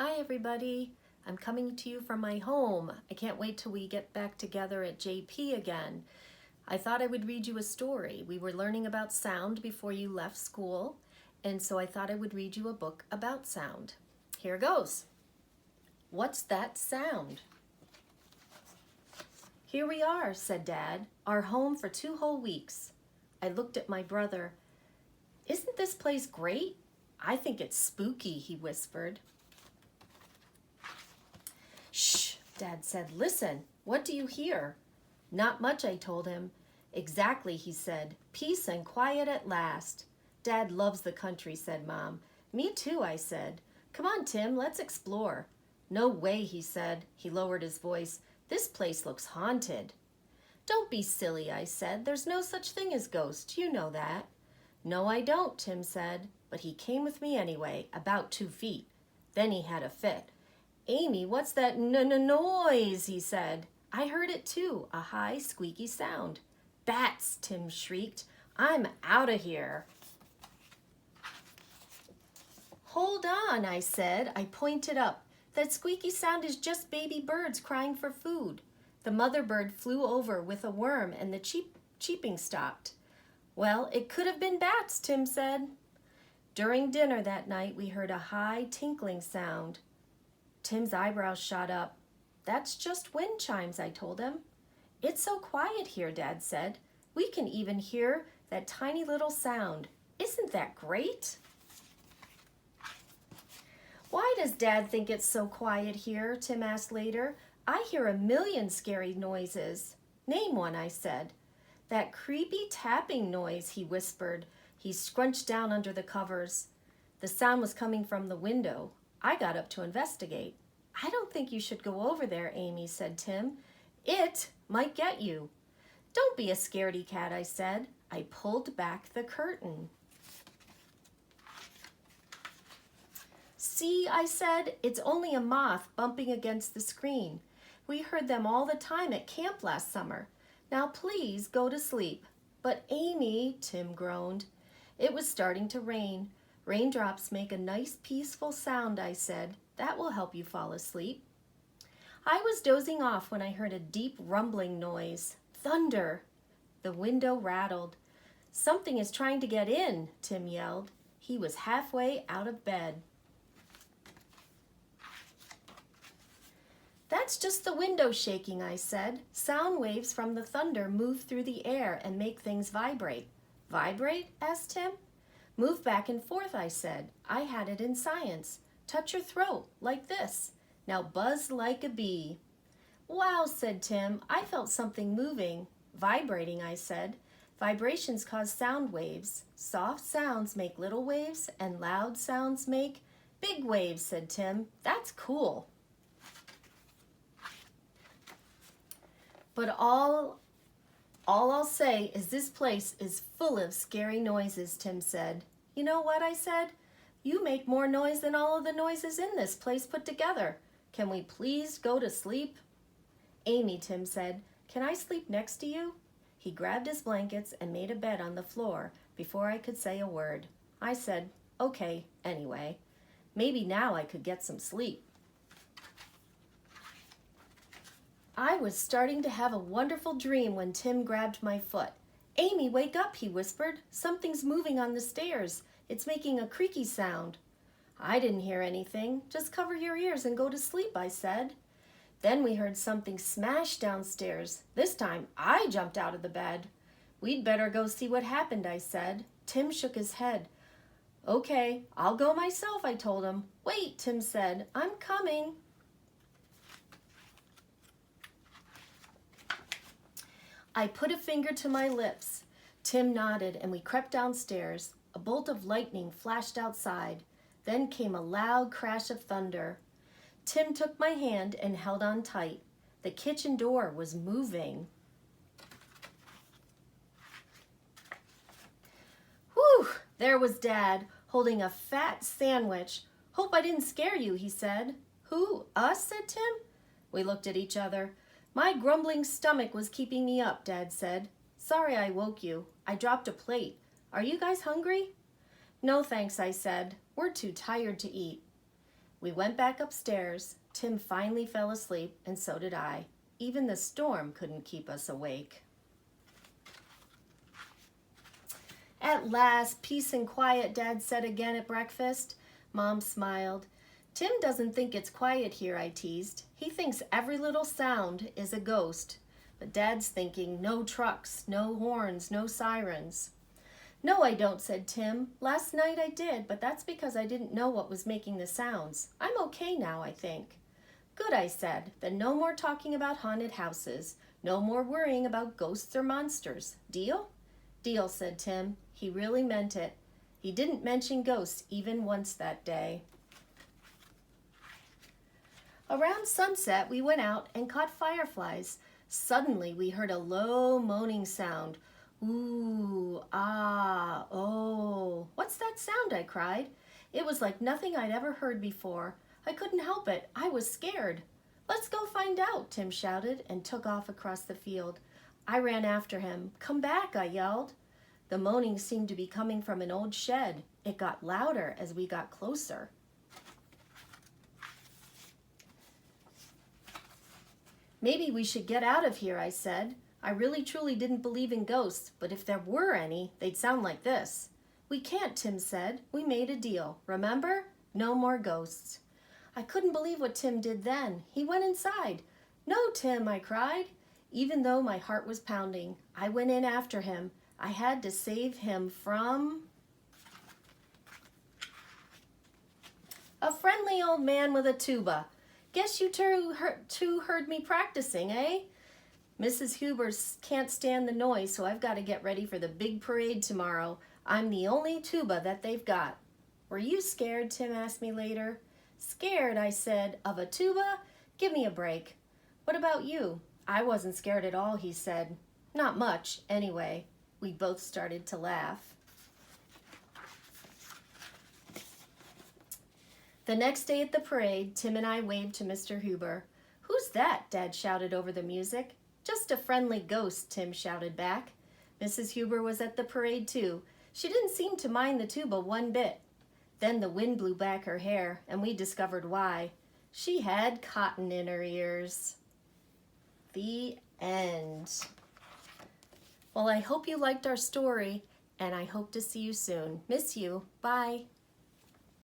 Hi everybody, I'm coming to you from my home. I can't wait till we get back together at JP again. I thought I would read you a story. We were learning about sound before you left school, and so I thought I would read you a book about sound. Here goes. What's that sound? Here we are, said Dad, our home for 2 whole weeks. I looked at my brother. Isn't this place great? I think it's spooky, he whispered. Shh, Dad said. Listen, what do you hear? Not much, I told him. Exactly, he said. Peace and quiet at last. Dad loves the country, said Mom. Me too, I said. Come on, Tim, let's explore. No way, he said. He lowered his voice. This place looks haunted. Don't be silly, I said. There's no such thing as ghosts. You know that. No, I don't, Tim said. But he came with me anyway, about 2 feet. Then he had a fit. Amy, what's that noise, he said. I heard it too, a high, squeaky sound. Bats, Tim shrieked. I'm out of here. Hold on, I said. I pointed up. That squeaky sound is just baby birds crying for food. The mother bird flew over with a worm and the cheeping stopped. Well, it could have been bats, Tim said. During dinner that night, we heard a high, tinkling sound. Tim's eyebrows shot up. That's just wind chimes, I told him. It's so quiet here, Dad said. We can even hear that tiny little sound. Isn't that great? Why does Dad think it's so quiet here? Tim asked later. I hear a million scary noises. Name one, I said. That creepy tapping noise, he whispered. He scrunched down under the covers. The sound was coming from the window. I got up to investigate. I don't think you should go over there, Amy, said Tim. It might get you. Don't be a scaredy cat, I said. I pulled back the curtain. See, I said, it's only a moth bumping against the screen. We heard them all the time at camp last summer. Now please go to sleep. But Amy, Tim groaned. It was starting to rain. Raindrops make a nice peaceful sound, I said. That will help you fall asleep. I was dozing off when I heard a deep rumbling noise. Thunder! The window rattled. Something is trying to get in, Tim yelled. He was halfway out of bed. That's just the window shaking, I said. Sound waves from the thunder move through the air and make things vibrate. Vibrate? Asked Tim. Move back and forth, I said. I had it in science. Touch your throat, like this. Now buzz like a bee. Wow, said Tim. I felt something moving. Vibrating, I said. Vibrations cause sound waves. Soft sounds make little waves, and loud sounds make big waves, said Tim. That's cool. But all I'll say is this place is full of scary noises, Tim said. You know what, I said? You make more noise than all of the noises in this place put together. Can we please go to sleep? Amy, Tim said, can I sleep next to you? He grabbed his blankets and made a bed on the floor before I could say a word. I said, okay, anyway. Maybe now I could get some sleep. I was starting to have a wonderful dream when Tim grabbed my foot. Amy, wake up, he whispered. Something's moving on the stairs. It's making a creaky sound. I didn't hear anything. Just cover your ears and go to sleep, I said. Then we heard something smash downstairs. This time I jumped out of the bed. We'd better go see what happened, I said. Tim shook his head. Okay, I'll go myself, I told him. Wait, Tim said. I'm coming. I put a finger to my lips. Tim nodded and we crept downstairs. A bolt of lightning flashed outside. Then came a loud crash of thunder. Tim took my hand and held on tight. The kitchen door was moving. Whew! There was Dad, holding a fat sandwich. Hope I didn't scare you, he said. Who? Us? Said Tim. We looked at each other. My grumbling stomach was keeping me up, Dad said. Sorry I woke you. I dropped a plate. Are you guys hungry? No thanks, I said. We're too tired to eat. We went back upstairs. Tim finally fell asleep, and so did I. Even the storm couldn't keep us awake. At last, peace and quiet, Dad said again at breakfast. Mom smiled. Tim doesn't think it's quiet here, I teased. He thinks every little sound is a ghost. But Dad's thinking no trucks, no horns, no sirens. No, I don't, said Tim. Last night I did, but that's because I didn't know what was making the sounds. I'm okay now, I think. Good, I said. Then no more talking about haunted houses. No more worrying about ghosts or monsters. Deal? Deal, said Tim. He really meant it. He didn't mention ghosts even once that day. Around sunset, we went out and caught fireflies. Suddenly, we heard a low moaning sound. Ooh, ah, oh. What's that sound? I cried. It was like nothing I'd ever heard before. I couldn't help it. I was scared. Let's go find out, Tim shouted and took off across the field. I ran after him. Come back, I yelled. The moaning seemed to be coming from an old shed. It got louder as we got closer. Maybe we should get out of here, I said. I really truly didn't believe in ghosts, but if there were any, they'd sound like this. We can't, Tim said. We made a deal. Remember? No more ghosts. I couldn't believe what Tim did then. He went inside. No, Tim, I cried. Even though my heart was pounding, I went in after him. I had to save him from a friendly old man with a tuba. Guess you two heard me practicing, eh? Mrs. Huber can't stand the noise, so I've got to get ready for the big parade tomorrow. I'm the only tuba that they've got. Were you scared? Tim asked me later. Scared, I said. Of a tuba? Give me a break. What about you? I wasn't scared at all, he said. Not much, anyway. We both started to laugh. The next day at the parade, Tim and I waved to Mr. Huber. Who's that? Dad shouted over the music. Just a friendly ghost, Tim shouted back. Mrs. Huber was at the parade too. She didn't seem to mind the tuba one bit. Then the wind blew back her hair, and we discovered why. She had cotton in her ears. The end. Well, I hope you liked our story, and I hope to see you soon. Miss you. Bye.